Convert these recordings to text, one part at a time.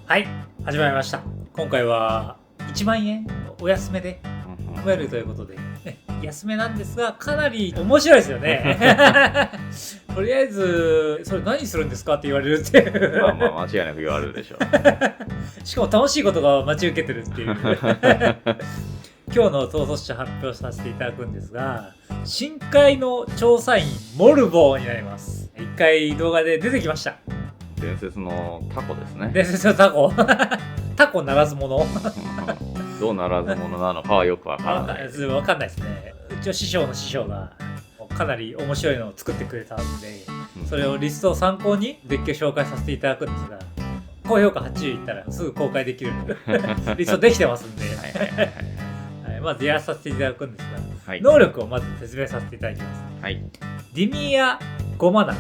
はい、始まりました。今回は1万円お安めで増えるということで、安めなんですが、かなり面白いですよね。とりあえず、それ何するんですかって言われるっていう。まあまあ間違いなく言われるでしょう。しかも楽しいことが待ち受けてるっていう。今日の統率者発表させていただくんですが、深海の調査員モルボーになります。一回動画で出てきました。伝説のタコですね。伝説のタコ。タコならず者。どうならず者なのかはよくわからない。わかんないですね。うちの師匠の師匠がかなり面白いのを作ってくれたので、それをリストを参考にデッキを紹介させていただくんですが、高評価80いったらすぐ公開できるリストできてますんで、まずやらさせていただくんですが、はい、能力をまず説明させていただきます。はい、ディミア5マナ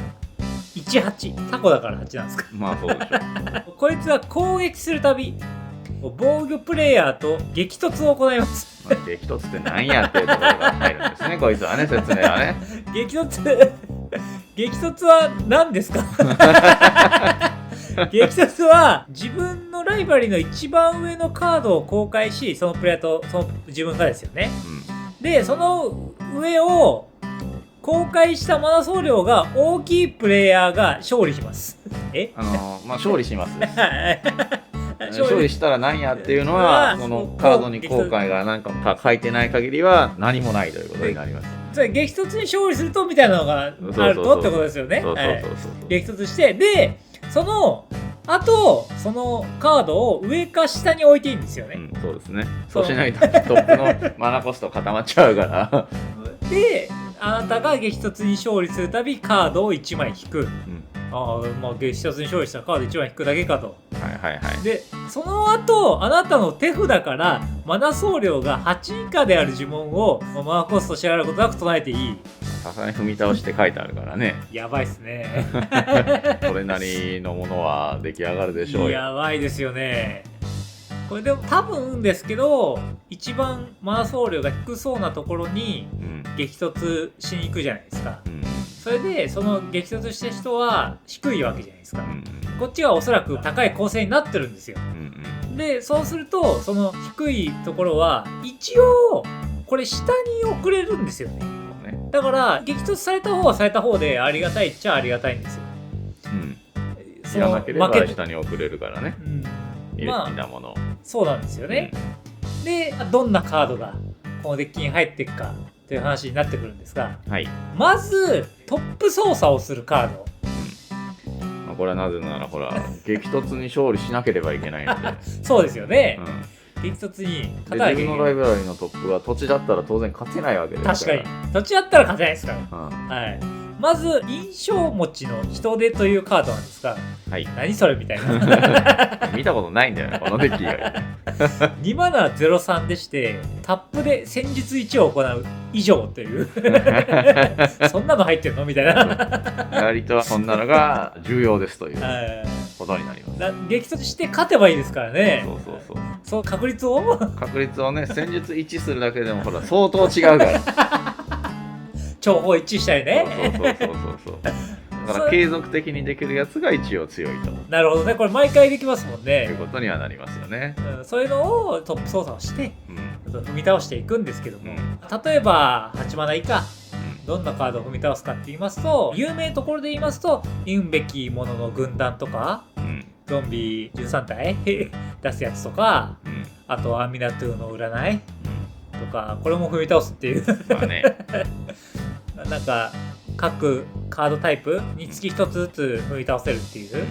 18、タコだから8なんですか。まあそうでしょう。こいつは攻撃するたび防御プレイヤーと激突を行います。激突って何やっていうところが入るんですね。こいつはね、説明はね。激突は何ですか？激突は自分のライバリーの一番上のカードを公開し、そのプレイヤーとその自分がですよね。で、その上を公開したマナ総量が大きいプレイヤーが勝利します。まあ勝利します。勝利したら何やっていうのは、このカードに後悔が何かも書いてない限りは何もないということになります。それ激突に勝利するとみたいなのがあるとってことですよね。激突して、で、そのそのカードを上か下に置いていいんですよね。そうですね。そうしないとトップのマナコスト固まっちゃうから。で、あなたが激突に勝利するたびカードを1枚引く。まあ激突に勝利したらカード1枚引くだけかと。で、その後、あなたの手札からマナ総量が8以下である呪文をマナコスト支払うことなく唱えていい。さすがに踏み倒して書いてあるからね。やばいっすね。それなりのものは出来上がるでしょうよ。やばいですよね。これでも多分ですけど、一番マナ総量が低そうなところに激突しに行くじゃないですか。それでその激突した人は低いわけじゃないですか。こっちはおそらく高い構成になってるんですよ。で、そうするとその低いところは一応これ下に送れるんですよね。だから激突された方はされた方でありがたいっちゃありがたいんですよ。知らなければ下に送れるからね。いろんなもの。そうなんですよね。で、どんなカードがこのデッキに入っていくかという話になってくるんですが、まずトップ操作をするカード。これはなぜならほら激突に勝利しなければいけないので。そうですよね。激突に勝たなきゃいけない。自分のライブラリーのトップが土地だったら当然勝てないわけですから。確かに土地だったら勝てないですから。まず印象持ちの人手というカードなんですが、何それみたいな。見たことないんだよね、このデッキが。2マナ03でしてタップで戦術1を行う以上というそんなの入ってるのみたいな。割とそんなのが重要ですということになります。激突して勝てばいいですからね。その確率をね、戦術1するだけでもほら相当違うから。重宝一致したりね。そうだから継続的にできるやつが一応強いと。なるほどね。これ毎回できますもんね。ということにはなりますよね。そういうのをトップ操作をして、踏み倒していくんですけども、例えば8マナ以下、どんなカードを踏み倒すかって言いますと、有名ところで言いますと言うべきものの軍団とか、ゾンビ13体出すやつとか、あとアミナトゥーの占いとか、これも踏み倒すっていう。なんか各カードタイプにつき1つずつ踏み倒せるっていう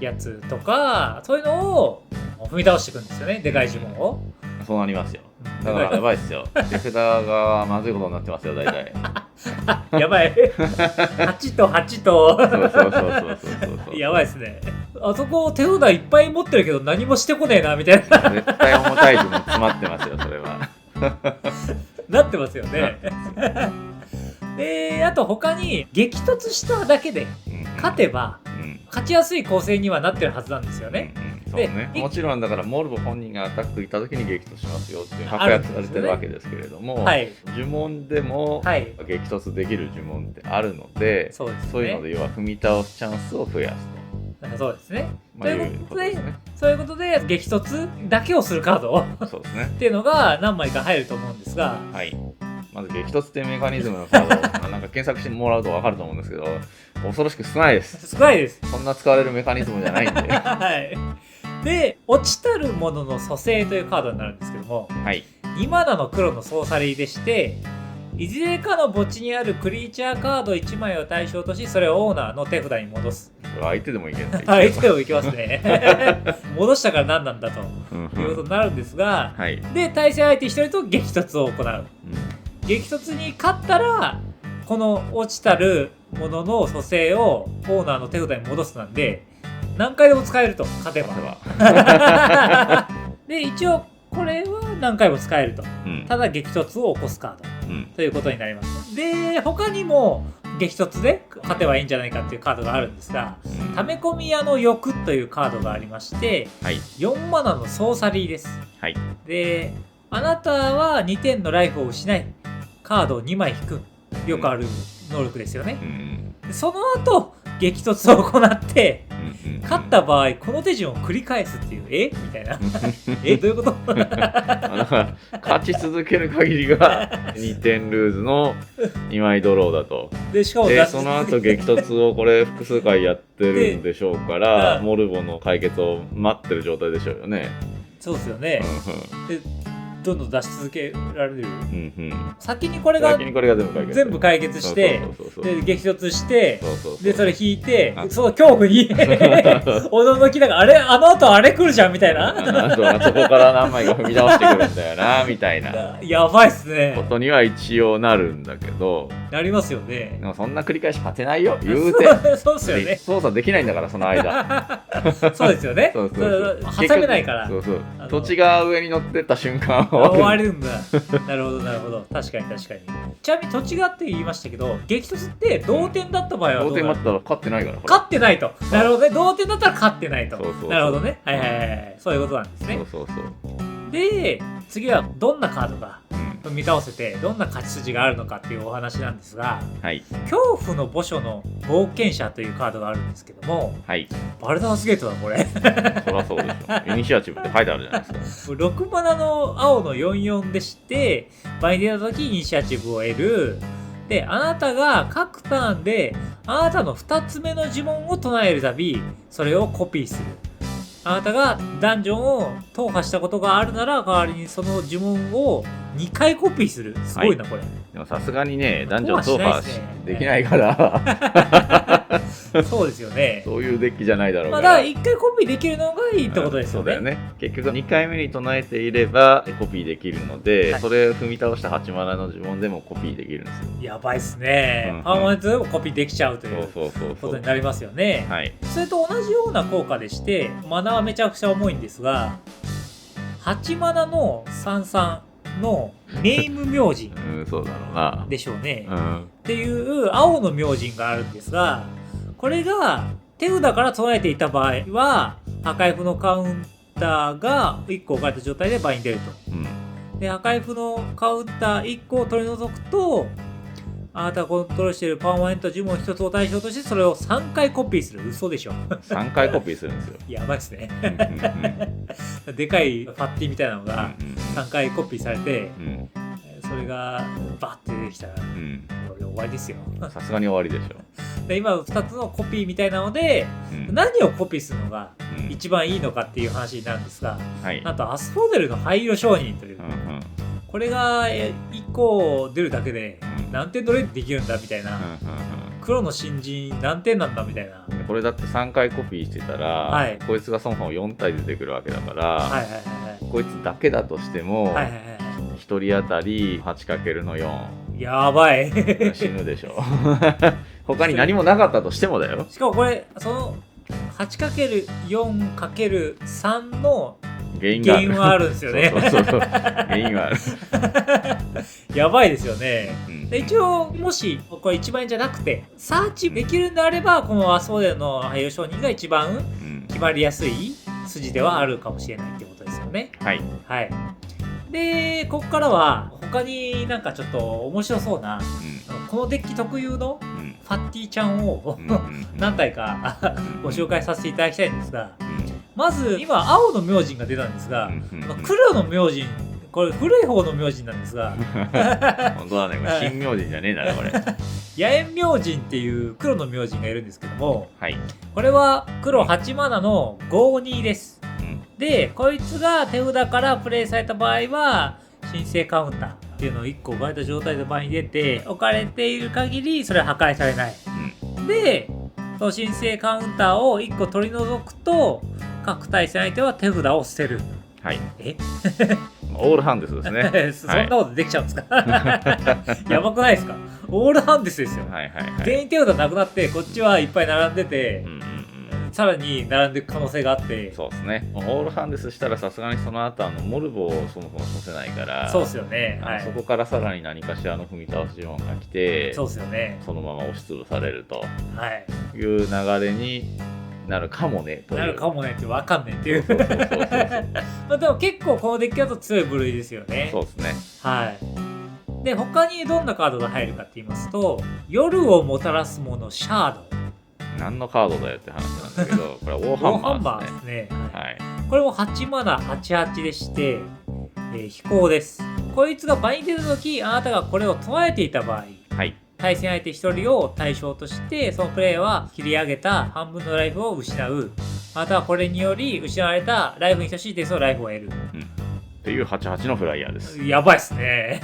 やつとか、そういうのを踏み倒していくんですよね、でかい呪文を。そうなりますよ。だからやばいっすよ。手札がまずいことになってますよ、大体。やばい。8と8と。そう。やばいっすね。あそこ手札いっぱい持ってるけど何もしてこねえなみたいな。絶対重たい呪文詰まってますよ、それは。なってますよね。で、あと他に激突しただけで勝てば勝ちやすい構成にはなってるはずなんですよね。そうね、もちろんだからモルボ本人がアタック行った時に激突しますよっていう確約されてるわけですけれども、呪文でも激突できる呪文ってあるので、そういうので要は踏み倒すチャンスを増やすそうですね。まあ、ということで、すね。そういうことで激突だけをするカードそうですね。っていうのが何枚か入ると思うんですが、はい。まず激突っていうメカニズムのカードをなんか検索してもらうと分かると思うんですけど、恐ろしく少ないです。少ないです。そんな使われるメカニズムじゃないんで。はい。で、落ちたるものの蘇生というカードになるんですけども、はい。2マナの黒のソーサリーでして、いずれかの墓地にあるクリーチャーカード1枚を対象とし、それをオーナーの手札に戻す。相手でもいけない。相手でもいけますね。戻したから何なんだとうんいうことになるんですが、はい。で、対戦相手1人と激突を行う。うん激突に勝ったら、この落ちたるものの蘇生をオーナーの手札に戻すなんで、何回でも使えると、勝てば。で、一応、これは何回も使えると。うんただ、激突を起こすカードうんということになります。で、他にも、激突で勝てばいいんじゃないかっていうカードがあるんですが、うん溜め込み屋の欲というカードがありまして、はい。 4マナのソーサリーです。はい。で、あなたは2点のライフを失い、カードを2枚引く。よくある能力ですよね。うんでその後、激突を行って、うんうん勝った場合、この手順を繰り返すっていう、みたいな。どういうことだから勝ち続ける限りが2点ルーズの2枚ドローだと。で、しかもでその後激突をこれ複数回やってるんでしょうからでモルボの解決を待ってる状態でしょうよね。そうですよね。で、どんどん出し続けられる。うんうんうん先にこれが先にこれが全部解決全部解決して、そうそうそうそうで、激突して、そうそうそうで、それ引いてあ、その恐怖に驚きながら、あれあの後あれ来るじゃんみたいな。あとはそこから何枚か踏み倒してくるんだよなみたいなやばいっすこね。とには一応なるんだけど、なりますよねで。もそんな繰り返し勝てないよ言うてそうっすよね。操作できないんだからその間そうですよね。そうそうそう挟めないから。そうそうあの土地が上に乗ってった瞬間終わるんだ。なるほど、なるほど。確かに確かに。ちなみに土地がって言いましたけど、激突って同点だった場合はど同うなる点だったら勝ってないからこれ勝ってないと。なるほどね。同点だったら勝ってないと。そうそうそうなるほどね。はいはいはい。そういうことなんですね。そうそうそうで、次はどんなカードがうん見倒せて、どんな勝ち筋があるのかっていうお話なんですが、はい恐怖の墓所の冒険者というカードがあるんですけども、はいバルダースゲートだ、これ。そりゃそうでしょイニシアチブって書いてあるじゃないですか6マナの青の44でして、場に出た時イニシアチブを得る。で、あなたが各ターンで、あなたの2つ目の呪文を唱えるたび、それをコピーする。あなたがダンジョンを踏破したことがあるなら、代わりにその呪文を2回コピーする。すごいな、これ。でもさすがにねダンジョン踏踏破破しないですねできないからそうですよね。そういうデッキじゃないだろうまあ、からだから1回コピーできるのがいいってことですよね。そうだよね結局2回目に唱えていればコピーできるので、はいそれを踏み倒した8マナの呪文でもコピーできるんですよやばいっすね。うんパーマネントでもコピーできちゃうというそうそうそうことそうになりますよね。はいそれと同じような効果でして、マナはめちゃくちゃ重いんですが、8マナの33のネーム明神うんそうだろうなでしょうね。うんっていう青の明神があるんですが、これが手札から唱えていた場合は、破壊符のカウンターが1個置かれた状態で場に出ると。うんで、破壊符のカウンター1個を取り除くと、あなたがコントロールしているパーマネント呪文1つを対象としてそれを3回コピーする。嘘でしょ。 3回コピーするんですよやばいっすね。うんうんでかいファッティみたいなのがうん3回コピーされて、うんそれがバッて出てきたら、うんこれ終わりですよ。さすがに終わりでしょで今2つのコピーみたいなので、うん何をコピーするのがうん一番いいのかっていう話になるんですが、はいなんとアスフォデルの灰色商人という、うんうんこれが1個出るだけでうん何点トレードできるんだみたいな、うんうん黒の新人何点なんだみたいな。うんこれだって3回コピーしてたら、はいこいつがそもそも4体出てくるわけだから、はいはいはいこいつだけだとしても、はいはいはいは1人当たり 8× の4い。やばい。死ぬでしょ他に何もなかったとしてもだよしかもこれその 8×4×3 の原因原因はあるんですよね。そうそうそう原因はある、やばいですよね。うんで一応もしこれ1万円じゃなくてサーチできるんであればこのアスフォデルの俳優商人が一番うん決まりやすい筋ではあるかもしれないってことですよね。はいはい。でここからは他になんかちょっと面白そうなうんこのデッキ特有のうんフパッティちゃんを何体かご紹介させていただきたいんですが、まず今青の明神が出たんですが、黒の明神、これ古い方の明神なんですが本当だね、新明神じゃねえんだねこれ。野猿明神っていう黒の明神がいるんですけども、はい、これは黒8マナの52です。でこいつが手札からプレイされた場合は申請カウンターっていうのを1個置かれた状態で前に出て置かれている限りそれは破壊されない、でその申請カウンターを1個取り除くと各対戦相手は手札を捨てる。はい、オールハンデスですね。そんなことできちゃうんですかやばくないですか。オールハンデスですよ、全員手札なくなってこっちはいっぱい並んでて、さらに並んでいく可能性があって。そうですね。オールハンデスしたらさすがにその後モルボをそもそもさせないから。そうですよね、そこからさらに何かしらの踏み倒しジョンが来て、そうですよね、そのまま押しつぶされるという流れになるかもねという。なるかもねって分かんねえっていう。まあでも結構このデッキだと強い部類ですよね。そうですね。はい。で他にどんなカードが入るかって言いますと、夜をもたらすものシャード。何のカードだよって話なんだけど、これはウォーハンマーですね。はい、これも8マナ88でして、飛行です。こいつが場に出た時、あなたがこれを唱えていた場合、対戦相手1人を対象として、そのプレイは切り上げた半分のライフを失う。またはこれにより失われたライフに等しい点数のライフを得る。っていう88のフライヤーです。やばいっすね。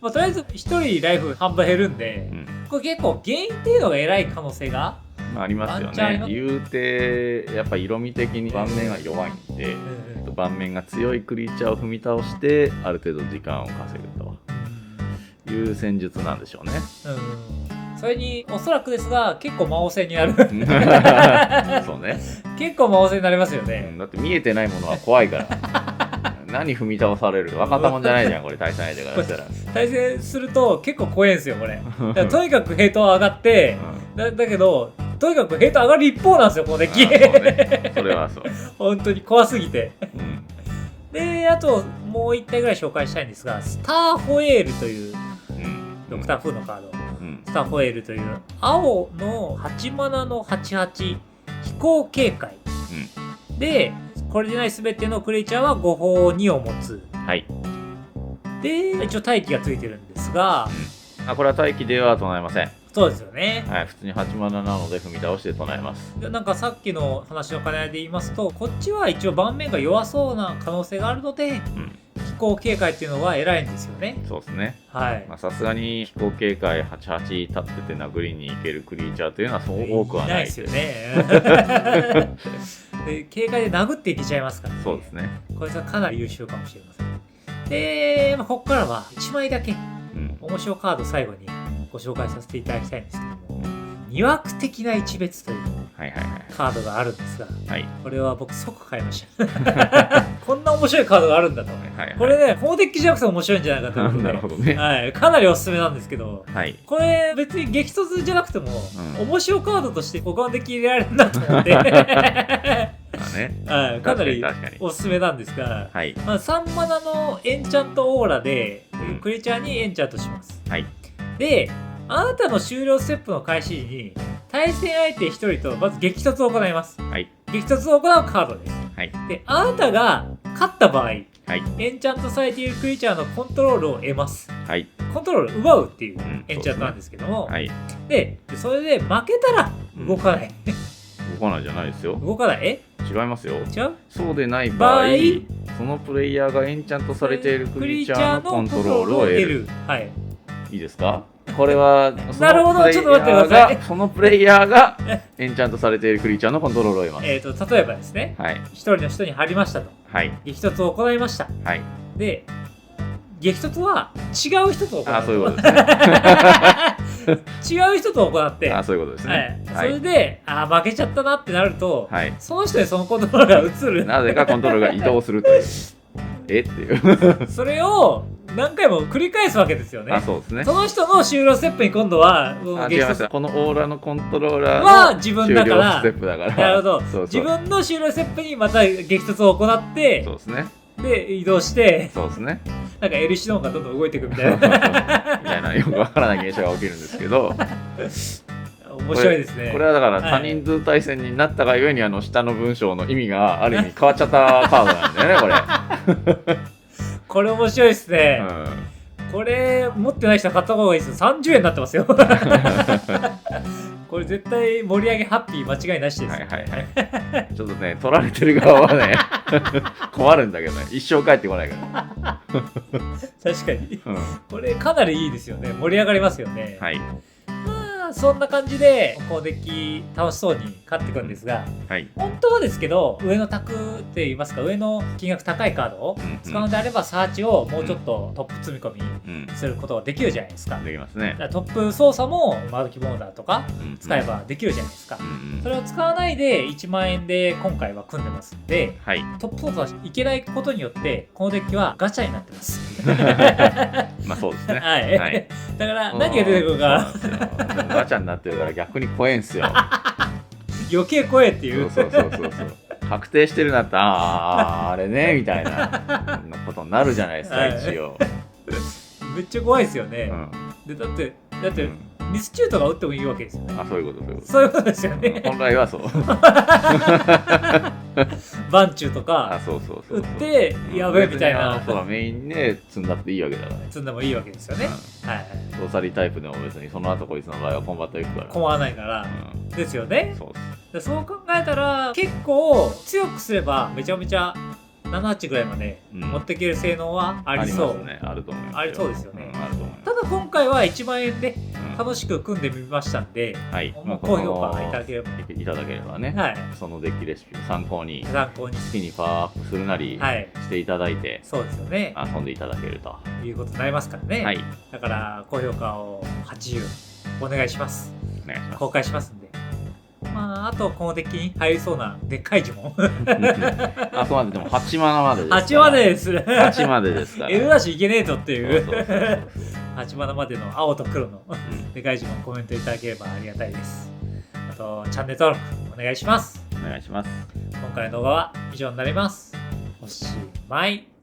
まあ、とりあえず1人ライフ半分減るんで、これ結構原因っていうのが偉い可能性がありますよね。言うてやっぱ色味的に盤面は弱いんで、盤面が強いクリーチャーを踏み倒してある程度時間を稼ぐという戦術なんでしょうね。それにおそらくですが結構魔王戦になる。そうね。結構魔王戦になりますよね。だって見えてないものは怖いから。何踏み倒されるか分かったもんじゃないじゃんこれ。対戦相手からしたら対戦すると結構怖いんですよこれ。とにかくヘイトは上がって、だけどとにかくヘイト上がる一方なんですよこのデッキ。それはそう。本当に怖すぎて。であともう1体ぐらい紹介したいんですが、スターホエールというドクターフーのカード、スターホエールという青の8マナの88飛行警戒、でこれでない全てのクリーチャーは5法2を持つ。で一応待機がついてるんですが、これは待機では唱えません。そうですよね。普通に8マナなので踏み倒して唱えます。なんかさっきの話の兼ね合いで言いますと、こっちは一応盤面が弱そうな可能性があるので、飛行警戒っていうのは偉いんですよね。そうですね。さすがに飛行警戒88立ってて殴りに行けるクリーチャーというのはそう多くはないですよね。で警戒で殴っていけちゃいますからね。そうですね。こいつはかなり優秀かもしれません。で、ここからは1枚だけ面白カード最後にご紹介させていただきたいんですけども、二枠的な一別というカードがあるんですが、これは僕即買いました。こんな面白いカードがあるんだと。これね、このデッキじゃなくて面白いんじゃないかということで、かなりおすすめなんですけど、これ別に激突じゃなくても面白カードとして他のデッキ入れられるんだと思って、かなりおすすめなんですが、3マナのエンチャントオーラでクリーチャーにエンチャントします。で、あなたの終了ステップの開始時に対戦相手1人とまず激突を行います。激突を行うカードです。で、あなたが勝った場合、エンチャントされているクリーチャーのコントロールを得ます。コントロールを奪うっていうエンチャントなんですけども、で、それで負けたら動かない。動かないじゃないですよ。動かない。違いますよ。違う？そうでない場合、そのプレイヤーがエンチャントされているクリーチャーのコントロールを得る。いいですか？これはなるほど、ちょっと待ってください。そのプレイヤーがエンチャントされているクリーチャーのコントロールを得ます。例えばですね、一人の人に貼りましたと。激突を行いました。で、激突は違う人と行う。そういうことですね。違う人と行って、そういうことですね。それで、負けちゃったなってなると、その人にそのコントロールが移る。なぜかコントロールが移動するという。っていう。それを何回も繰り返すわけですよね。そうですね。その人の終了ステップに今度は違います。このオーラのコントローラーは自分だから。終了ステップだから。なるほど。自分の終了ステップにまた激突を行って、そうですね。で移動して、そうですね。なんかエルシノンがどんどん動いていくみたいな。みたいなよくわからない現象が起きるんですけど。面白いですね。これはだから他人数対戦になったがゆえに下の文章の意味がある意味変わっちゃったカードなんだよねこれ。これ面白いですね。これ持ってない人は買った方がいいですよ。30円になってますよ。これ絶対盛り上げハッピー間違いなしです。はいはいはい。ちょっとね取られてる側はね困るんだけどね、一生帰ってこないから。確かに、これかなりいいですよね。盛り上がりますよね。はい。まあそんな感じでこのデッキ楽しそうに勝っていくんですが、はい、本当はですけど上の卓って言いますか、上の金額高いカードを使うのであれば、サーチをもうちょっとトップ積み込みすることができるじゃないですか。できますね。だからトップ操作もマルキボーダーとか使えばできるじゃないですか。それを使わないで1万円で今回は組んでますんで、はい、トップ操作いけないことによってこのデッキはガチャになってます。まあそうですね。はい、はい、だから何が出てくるかガチャになってるから逆に怖いんすよ。余計怖いっていう。そう確定してるなってあれねみたいなことになるじゃないですか、一応。めっちゃ怖いですよね。でだってミスチューとか打ってもいいわけですよね。あ、そういうことそういうことですよね。本来はそう。バンチューとか打ってやべえみたいな。そうメインで積んだっていいわけだから。積んでもいいわけですよね。はい。ソーサリータイプでも別にその後こいつの場合はコンバット行くから。困らないからですよね。そう考えたら結構強くすればめちゃめちゃ7-8ぐらいまで持っていける性能はありそう。あると思います。ありそうですよね。ただ今回は1万円で楽しく組んでみましたんで、高評価いただければね、そのデッキレシピを参考に好きにパワーアップするなりしていただいて、そうですよね、遊んでいただけるということになりますからね。だから高評価を80お願いします。公開しますんで。あとこのデッキに入りそうなでっかい呪文あくまででも8マナまでですから。8までです8までですから L だしいけねえとっていう8マナまでの青と黒のでかい呪文コメントいただければありがたいです。あとチャンネル登録お願いします。お願いします。今回の動画は以上になります。おしまい。